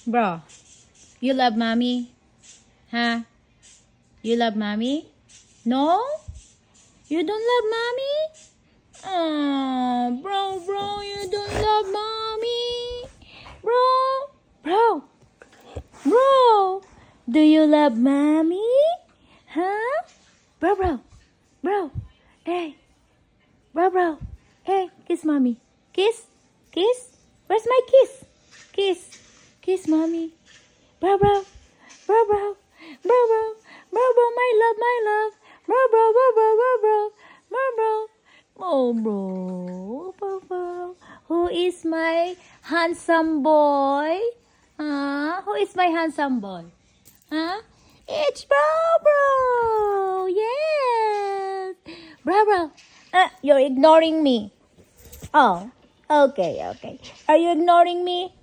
Bro, you love mommy? Huh? You love mommy? No? You don't love mommy? Oh, bro, you don't love mommy. Bro, do you love mommy? Huh? Bro, hey, hey, kiss mommy. Kiss. Where's my kiss? Kiss mommy. Bro, my love. Bro. Oh, bro. Who is my handsome boy? Huh? Who is my handsome boy? Huh? It's bro. Yes. Bro. You're ignoring me. Oh, okay. Are you ignoring me?